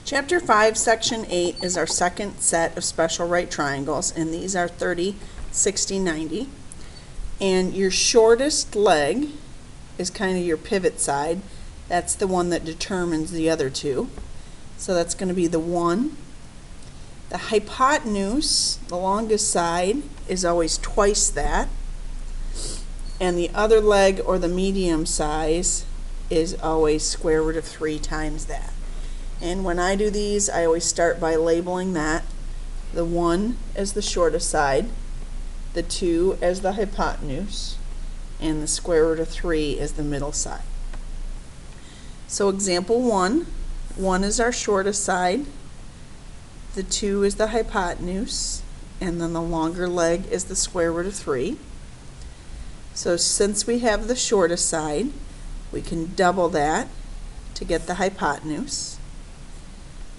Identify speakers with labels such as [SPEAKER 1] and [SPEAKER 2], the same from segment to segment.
[SPEAKER 1] Chapter 5, Section 8 is our second set of special right triangles, and these are 30, 60, 90. And your shortest leg is kind of your pivot side. That's the one that determines the other two. So that's going to be the 1. The hypotenuse, the longest side, is always twice that. And the other leg, or the medium size, is always square root of 3 times that. And when I do these, I always start by labeling that. The 1 as the shortest side, the 2 as the hypotenuse, and the square root of 3 as the middle side. So example 1, 1 is our shortest side, the 2 is the hypotenuse, and then the longer leg is the square root of 3. So since we have the shortest side, we can double that to get the hypotenuse.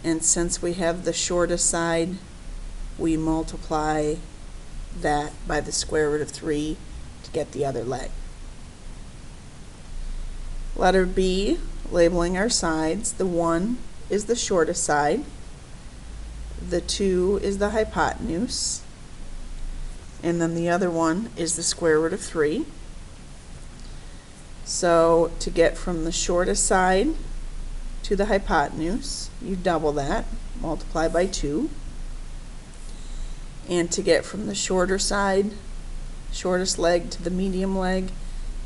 [SPEAKER 1] And since we have the shortest side, we multiply that by the square root of 3 to get the other leg. Letter B, labeling our sides. The 1 is the shortest side. The 2 is the hypotenuse. And then the other one is the square root of 3. So to get from the shortest side to the hypotenuse, you double that, multiply by 2. And to get from the shorter side, shortest leg, to the medium leg,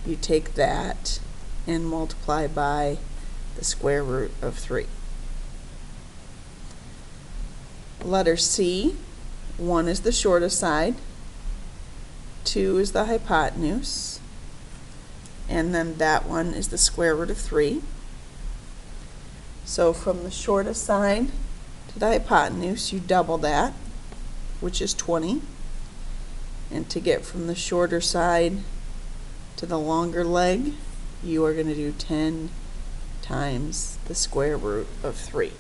[SPEAKER 1] you take that and multiply by the square root of 3. Letter C, 1 is the shortest side, 2 is the hypotenuse, and then that one is the square root of 3. So from the shortest side to the hypotenuse, you double that, which is 20. And to get from the shorter side to the longer leg, you are going to do 10 times the square root of 3.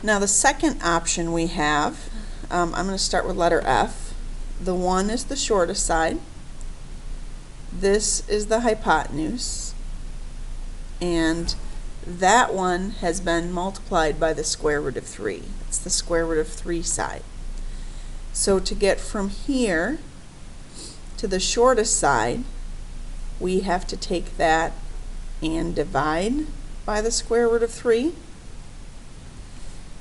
[SPEAKER 1] Now the second option we have, I'm going to start with letter F. The 1 is the shortest side. This is the hypotenuse. And that one has been multiplied by the square root of 3. It's the square root of 3 side. So to get from here to the shortest side, we have to take that and divide by the square root of 3.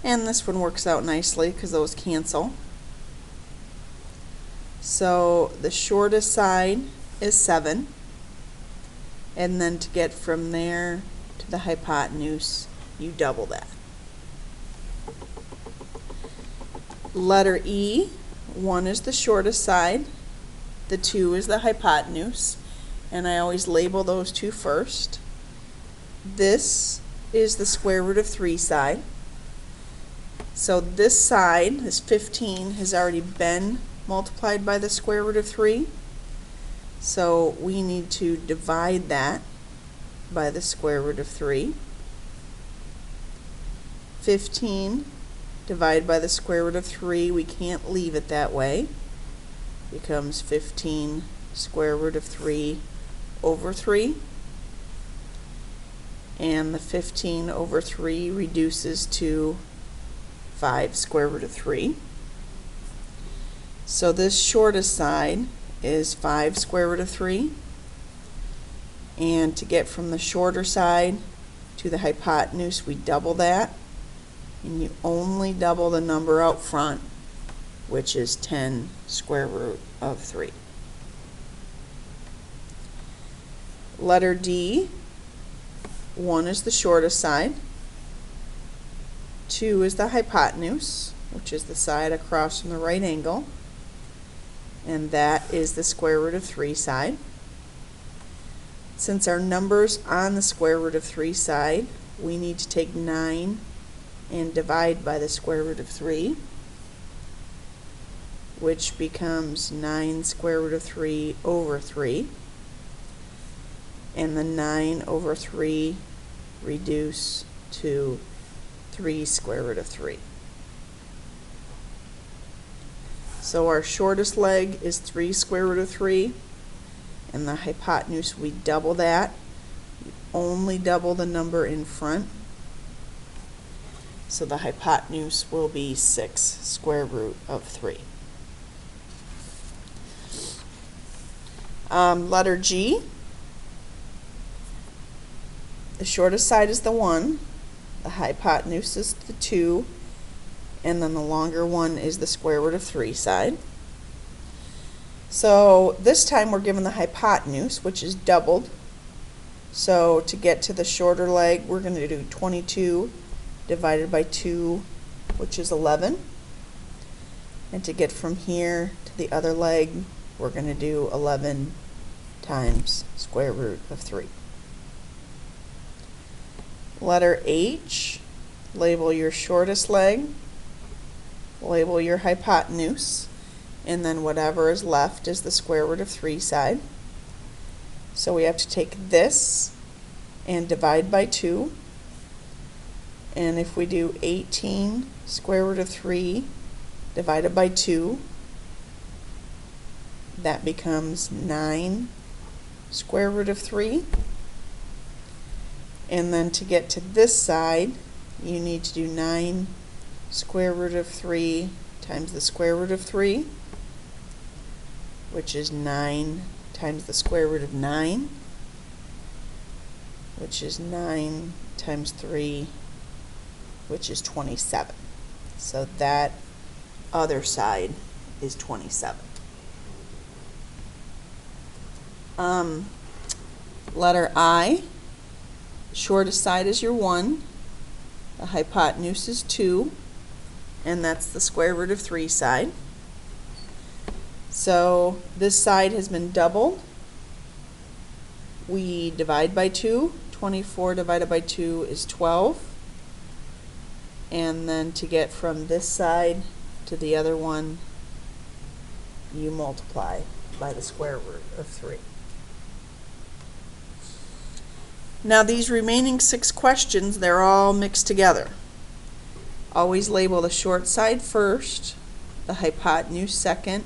[SPEAKER 1] And this one works out nicely because those cancel. So the shortest side is 7. And then to get from there to the hypotenuse, you double that. Letter E, 1 is the shortest side, the 2 is the hypotenuse, and I always label those two first. This is the square root of 3 side. So this side, this 15, has already been multiplied by the square root of 3. So we need to divide that by the square root of 3. 15 divided by the square root of 3, we can't leave it that way. Becomes 15 square root of 3 over 3. And the 15 over 3 reduces to 5 square root of 3. So this shortest side is 5 square root of 3. And to get from the shorter side to the hypotenuse, we double that. And you only double the number out front, which is 10 square root of 3. Letter D, 1 is the shortest side, 2 is the hypotenuse, which is the side across from the right angle, and that is the square root of 3 side. Since our number's on the square root of 3 side, we need to take 9 and divide by the square root of 3, which becomes 9 square root of 3 over 3. And the 9 over 3 reduce to 3 square root of 3. So our shortest leg is 3 square root of 3, and the hypotenuse, we double that. You only double the number in front, So the hypotenuse will be 6 square root of 3. Letter G. The shortest side is the 1, the hypotenuse is the 2, and then the longer one is the square root of 3 side. So this time we're given the hypotenuse, which is doubled. So to get to the shorter leg, we're going to do 22 divided by 2, which is 11. And to get from here to the other leg, we're going to do 11 times square root of 3. Letter H, label your shortest leg, label your hypotenuse, and then whatever is left is the square root of 3 side. So we have to take this and divide by 2. And if we do 18 square root of 3 divided by 2, that becomes 9 square root of 3. And then to get to this side, you need to do 9 square root of 3 times the square root of 3, which is 9 times the square root of 9, which is 9 times 3, which is 27. So that other side is 27. Letter I, shortest side is your 1, the hypotenuse is 2, and that's the square root of 3 side. So this side has been doubled. We divide by 2. 24 divided by 2 is 12. And then to get from this side to the other one, you multiply by the square root of 3. Now these remaining 6 questions, they're all mixed together. Always label the short side first, the hypotenuse second,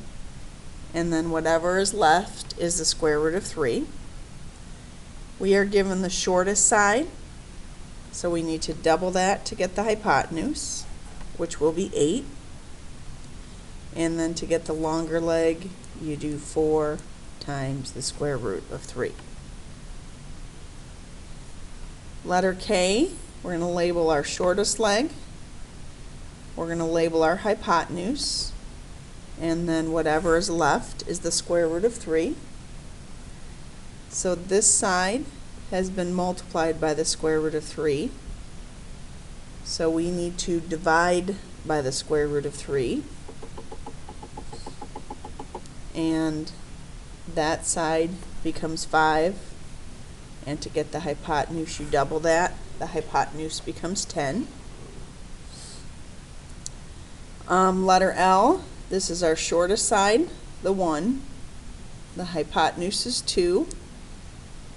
[SPEAKER 1] and then whatever is left is the square root of 3. We are given the shortest side, so we need to double that to get the hypotenuse, which will be 8. And then to get the longer leg, you do 4 times the square root of 3. Letter K, we're going to label our shortest leg. We're going to label our hypotenuse. And then whatever is left is the square root of 3. So this side has been multiplied by the square root of 3. So we need to divide by the square root of 3. And that side becomes 5. And to get the hypotenuse, you double that. The hypotenuse becomes 10. Letter L, this is our shortest side, the 1. The hypotenuse is 2.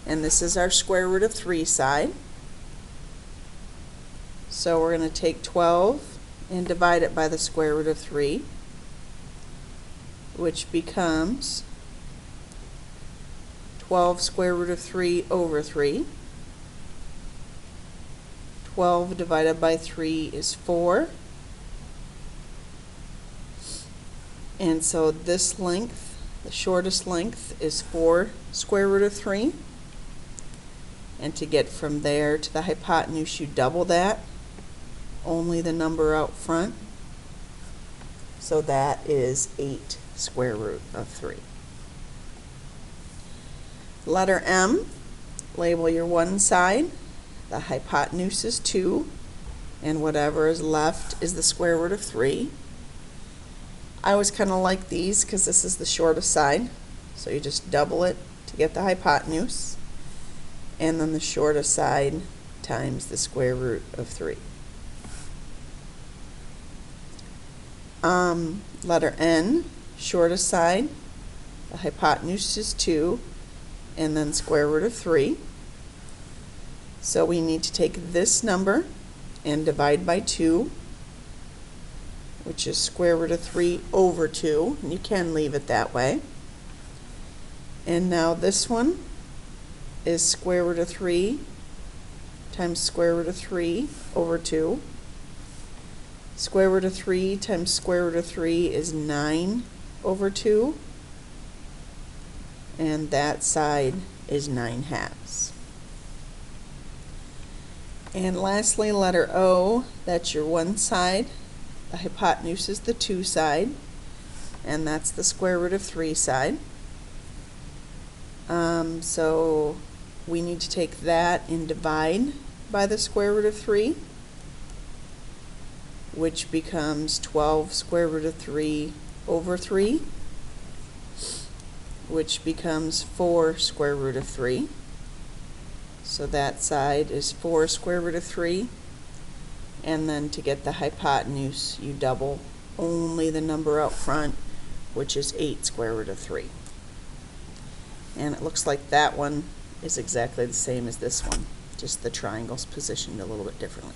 [SPEAKER 1] And this is our square root of 3 side. So we're going to take 12 and divide it by the square root of 3, which becomes 12 square root of 3 over 3. 12 divided by 3 is 4. And so this length, the shortest length, is 4 square root of 3. And to get from there to the hypotenuse, you double that, only the number out front. So that is 8 square root of 3. Letter M, label your one side. The hypotenuse is 2, and whatever is left is the square root of 3. I always kind of like these because this is the shortest side. So you just double it to get the hypotenuse, and then the shortest side times the square root of 3. Letter N, shortest side. The hypotenuse is 2, and then square root of 3. So we need to take this number and divide by 2, which is square root of 3 over 2. And you can leave it that way. And now this one is square root of 3 times square root of 3 over 2. Square root of 3 times square root of 3 is 9 over 2. And that side is 9/2. And lastly, letter O, that's your one side. The hypotenuse is the 2 side, and that's the square root of 3 side. So we need to take that and divide by the square root of 3, which becomes 12 square root of 3 over 3, which becomes 4 square root of 3. So that side is 4 square root of 3. And then to get the hypotenuse, you double only the number out front, which is 8 square root of 3. And it looks like that one is exactly the same as this one, just the triangle's positioned a little bit differently.